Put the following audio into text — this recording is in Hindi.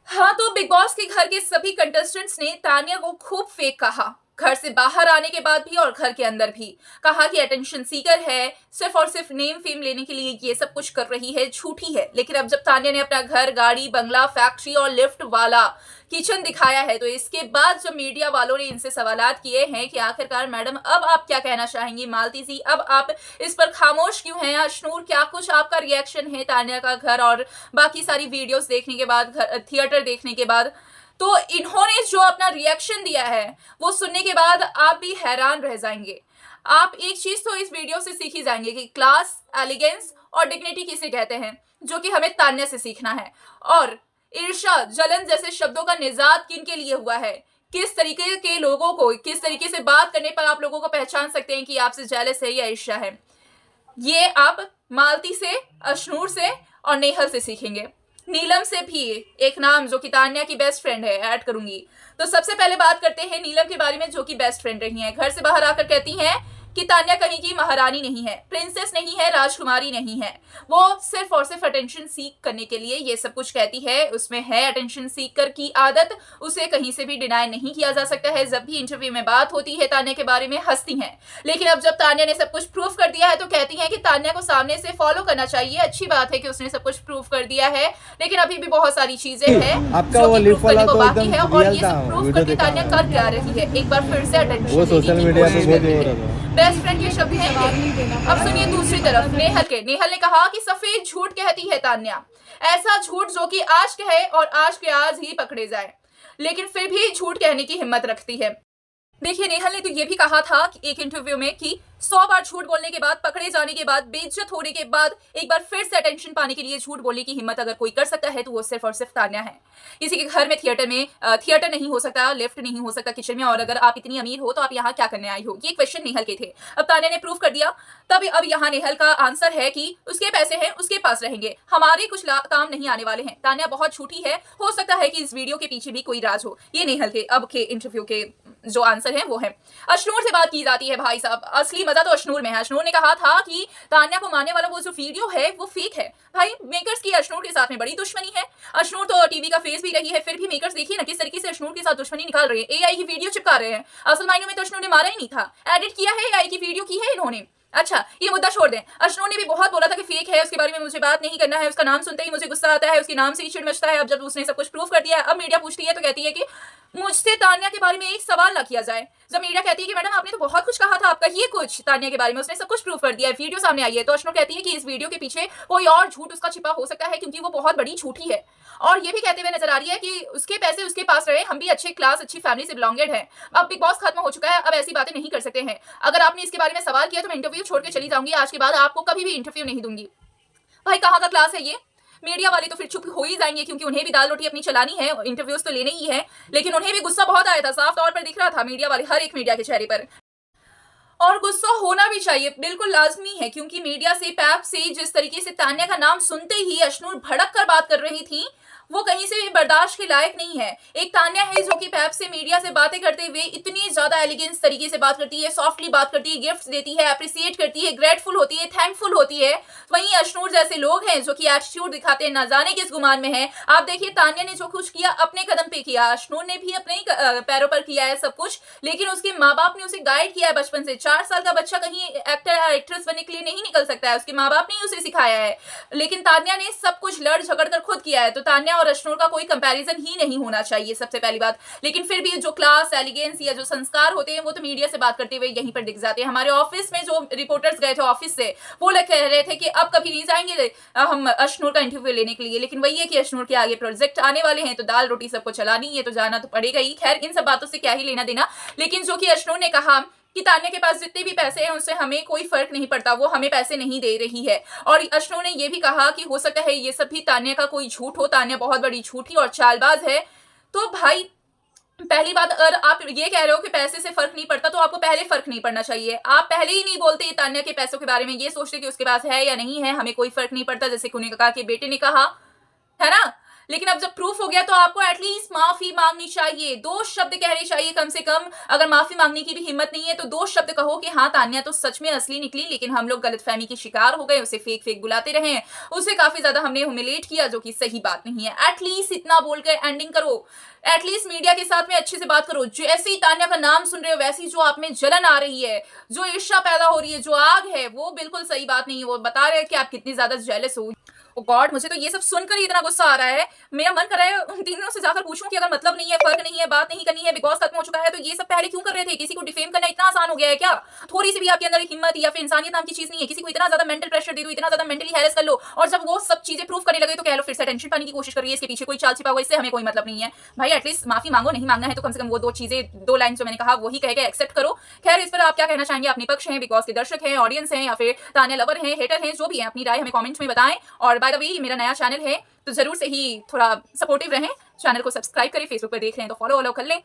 हाँ, तो बिग बॉस के घर के सभी कंटेस्टेंट्स ने तान्या को खूब फेक कहा। घर से बाहर आने के बाद भी और घर के अंदर भी। कहा कि अटेंशन सीकर है, सिर्फ और सिर्फ नेम फेम लेने के लिए ये सब कुछ कर रही है, झूठी है। लेकिन अब जब तान्या ने अपना घर, गाड़ी, बंगला, फैक्ट्री और लिफ्ट वाला किचन दिखाया है, तो इसके बाद जब मीडिया वालों ने इनसे सवालात किए हैं कि आखिरकार मैडम अब आप क्या कहना चाहेंगी, मालती सी अब आप इस पर खामोश क्यों हैं, अशनूर क्या कुछ आपका रिएक्शन है तान्या का घर और बाकी सारी वीडियोस देखने के बाद, थिएटर देखने के बाद, तो इन्होंने जो अपना रिएक्शन दिया है वो सुनने के बाद आप भी हैरान रह जाएंगे। आप एक चीज तो इस वीडियो से सीख ही जाएंगे कि क्लास, एलिगेंस और डिग्निटी किसे कहते हैं, जो कि हमें तान्या से सीखना है। और ईर्ष्या, जलन जैसे शब्दों का निजात किन के लिए हुआ है, किस तरीके के लोगों को किस तरीके से बात करने पर आप लोगों को पहचान सकते हैं कि आपसे जेलस है या ईर्ष्या है, ये आप मालती से, अशनूर से और नेहल से सीखेंगे। नीलम से भी एक नाम जो कि तान्या की बेस्ट फ्रेंड है ऐड करूंगी। तो सबसे पहले बात करते हैं नीलम के बारे में, जो कि बेस्ट फ्रेंड रही हैं। घर से बाहर आकर कहती हैं कि तान्या कहीं की महारानी नहीं है, प्रिंसेस नहीं है, राजकुमारी नहीं है, वो सिर्फ और सिर्फ अटेंशन सीख करने के लिए ये सब कुछ कहती है। उसमें है अटेंशन सीकर की आदत, उसे कहीं से भी डिनाई नहीं किया जा सकता है। जब भी इंटरव्यू में बात होती है तान्या के बारे में हंसती हैं, लेकिन अब जब तान्या ने सब कुछ प्रूफ कर दिया है तो कहती हैं कि तान्या को सामने से फॉलो करना चाहिए। अच्छी बात है कि उसने सब कुछ प्रूफ कर दिया है, लेकिन अभी भी बहुत सारी चीजें हैं आपका वो लिफ्ट वाला तो बाकी है और रियल ये था, सब प्रूफ वीडियो करके तान्या कर क्या रही है, एक बार फिर से अटेंशन वो सोशल मीडिया पे बहुत हो रहा था। बेस्ट फ्रेंड के शब्द हैं ये। अब सुनिए दूसरी तरफ नेहल के। नेहल ने कहा कि सफेद झूठ कहती है तान्या, ऐसा झूठ जो कि आज कहे और आज के आज ही पकड़े जाए, लेकिन फिर भी झूठ कहने की हिम्मत रखती है। देखिए, नेहल ने तो ये भी कहा था कि एक इंटरव्यू में कि 100 बार झूठ बोलने के बाद, पकड़े जाने के बाद, बेइज्जत होने के बाद एक बार फिर से अटेंशन पाने के लिए झूठ बोलने की हिम्मत अगर कोई कर सकता है तो वो सिर्फ और सिर्फ तान्या है। किसी के घर में थिएटर नहीं हो सकता, लिफ्ट नहीं हो सकता किचन में, और अगर आप इतनी अमीर हो तो आप यहाँ क्या करने आई हो, ये क्वेश्चन नेहल के थे। अब तान्या ने प्रूव कर दिया, तब अब यहाँ नेहल का आंसर है कि उसके पैसे हैं, उसके पास रहेंगे, हमारे कुछ काम नहीं आने वाले हैं। तान्या बहुत झूठी है, हो सकता है कि इस वीडियो के पीछे भी कोई राज हो। ये नेहल के अब के इंटरव्यू के जो आंसर है वो है। अशनूर से बात की जाती है। भाई साहब, असली मजा तो अशनूर में है। अशनूर ने कहा था कि तान्या को मारने वाला वो जो वीडियो है वो फेक है। भाई, मेकर्स की अशनूर के साथ में बड़ी दुश्मनी है। अशनूर तो टीवी का फेस भी रही है, फिर भी मेकर्स देखिए ना किस तरीके से अशनूर के साथ दुश्मनी निकाल रहे हैं, एआई की वीडियो चिपका रहे हैं। असल मायने में तो अशनूर ने मारा ही नहीं था, एडिट किया है, एआई की वीडियो की है इन्होंने। अच्छा, ये मुद्दा छोड़ दें। अशनूर ने भी बहुत बोला था कि फेक है, उसके बारे में मुझे बात नहीं करना है, उसका नाम सुनते ही मुझे गुस्सा आता है, उसके नाम से ही चिढ़ मचता है। अब जब उसने सब कुछ प्रूफ कर दिया है, अब मीडिया पूछती है तो कहती है कि मुझसे तान्या के बारे में एक सवाल ना किया जाए। जब मीडिया कहती है कि मैडम आपने तो बहुत कुछ कहा था, आपका ये कुछ तान्या के बारे में, उसने सब कुछ प्रूफ कर दिया है, वीडियो सामने आई है, तो अशनूर कहती है कि इस वीडियो के पीछे कोई और झूठ उसका छिपा हो सकता है क्योंकि वो बहुत बड़ी झूठी है। और ये भी कहते हुए नजर आ रही है कि उसके पैसे उसके पास रहे, हम भी अच्छे क्लास, अच्छी फैमिली से बिलोंगेड है। अब बिग बॉस खत्म हो चुका है, अब ऐसी बातें नहीं कर सकते हैं। अगर आपने इसके बारे में सवाल किया तो मैं इंटरव्यू छोड़ के चली जाऊंगी, आज के बाद आपको कभी भी इंटरव्यू नहीं दूंगी। भाई, कहाँ का क्लास है ये। मीडिया वाले तो फिर चुप हो ही जाएंगे क्योंकि उन्हें भी दाल रोटी अपनी चलानी है, इंटरव्यूज तो लेने ही है। लेकिन उन्हें भी गुस्सा बहुत आया था, साफ तौर पर दिख रहा था मीडिया वाले, हर एक मीडिया के चेहरे पर। और गुस्सा होना भी चाहिए, बिल्कुल लाजमी है, क्योंकि मीडिया से, पैप से जिस तरीके से तान्या का नाम सुनते ही अशनूर भड़क कर बात कर रही थी, वो कहीं से भी बर्दाश्त के लायक नहीं है। एक तान्या है जो कि पैप से, मीडिया से बातें करते हुए इतनी ज्यादा एलिगेंस तरीके से बात करती है, सॉफ्टली बात करती है, गिफ्ट्स देती है, अप्रिशिएट करती है, ग्रेटफुल होती है, थैंकफुल होती है। वहीं अशनूर जैसे लोग हैं जो कि एटीट्यूड दिखाते हैं, ना जाने किस गुमान में है। आप देखिए, तान्या ने जो कुछ किया अपने कदम पे किया, अशनूर ने भी अपने पैरों पर किया है सब कुछ, लेकिन उसके माँ बाप ने उसे गाइड किया है बचपन से। 4 साल का बच्चा कहीं एक्टर या एक्ट्रेस बनने के लिए नहीं निकल सकता है, उसके माँ बाप ने उसे सिखाया है। लेकिन तान्या ने सब कुछ लड़ झगड़ कर खुद किया है, तो तान्या और अशनूर का कोई कंपैरिजन ही नहीं होना चाहिए, सबसे पहली बात। लेकिन फिर भी जो क्लास, एलिगेंस या जो संस्कार होते हैं वो तो मीडिया से बात करते हुए यहीं पर दिख जाते हैं। हमारे ऑफिस में जो रिपोर्टर्स गए थे ऑफिस से, वो लोग कह रहे थे कि अब कभी नहीं जाएंगे हम अशनूर का इंटरव्यू लेने के लिए। लेकिन वही है कि अशनूर के आगे प्रोजेक्ट आने वाले हैं, तो दाल रोटी सबको चलानी है, तो जाना तो पड़ेगा ही। खैर, इन सब बातों से क्या ही लेना देना। लेकिन जो कि अशनूर ने कहा कि तान्या के पास जितने भी पैसे हैं उससे हमें कोई फर्क नहीं पड़ता, वो हमें पैसे नहीं दे रही है। और अशनूर ने यह भी कहा कि हो सकता है ये सब भी तान्या का कोई झूठ हो, तान्या बहुत बड़ी झूठी और चालबाज है। तो भाई, पहली बात, अगर आप ये कह रहे हो कि पैसे से फर्क नहीं पड़ता तो आपको पहले फर्क नहीं पड़ना चाहिए। आप पहले ही नहीं बोलते तान्या के पैसों के बारे में, ये सोचते कि उसके पास है या नहीं है, हमें कोई फर्क नहीं पड़ता, जैसे कुनिका के बेटे ने कहा है ना। लेकिन अब जब प्रूफ हो गया तो आपको एटलीस्ट माफी मांगनी चाहिए, 2 शब्द कहने चाहिए कम से कम। अगर माफी मांगने की भी हिम्मत नहीं है तो 2 शब्द कहो कि हाँ तान्या तो सच में असली निकली, लेकिन हम लोग गलतफहमी की शिकार हो गए, उसे फेक बुलाते रहे, उसे काफी ज्यादा हमने ह्यूमिलेट किया, जो कि सही बात नहीं है। एटलीस्ट इतना बोलकर एंडिंग करो, एटलीस्ट मीडिया के साथ में अच्छे से बात करो। जैसे ही तान्या का नाम सुन रहे हो वैसी जो आप में जलन आ रही है, जो ईर्ष्या पैदा हो रही है, जो आग है, वो बिल्कुल सही बात नहीं है। वो बता रहे हैं कि आप कितनी ज्यादा जेलस हो। ओ गॉड, मुझे तो ये सब सुनकर ही इतना गुस्सा आ रहा है। मेरा मन कर रहा है उन तीनों से जाकर पूछूं कि अगर मतलब नहीं है, फर्क नहीं है, बात नहीं करनी है, बिग बॉस खत्म हो चुका है, तो ये सब पहले क्यों कर रहे थे? किसी को डिफेम करना इतना आसान हो गया है क्या? थोड़ी सी भी आपके अंदर हिम्मत या फिर इंसानियत नाम की चीज नहीं है? किसी को इतना ज्यादा मेंटल प्रेशर दे दो, इतना ज्यादा मेंटली हैरेस कर लो, और जब वो सब चीजें प्रूव करने लगे तो कह लो फिर से टेंशन पाने की कोशिश कर रही है, इसके पीछे कोई चाल छिपा हुआ, इससे हमें कोई मतलब नहीं है। भाई एटलीस्ट माफी मांगो, नहीं मांगना है तो कम से कम वो 2 चीजें, 2 लाइन जो मैंने कहा वही कह के एक्सेप्ट करो। खैर, इस पर आप क्या कहना चाहेंगे? अपने पक्ष हैं, बिग बॉस के दर्शक हैं, ऑडियंस हैं, या फिर तान्या लवर हैं, हेटर हैं, जो भी है अपनी राय हमें कमेंट्स में बताएं। और बाय द वे, मेरा नया चैनल है तो जरूर से ही थोड़ा सपोर्टिव रहें, चैनल को सब्सक्राइब करें, फेसबुक पर देख रहे हैं तो फॉलो कर लें।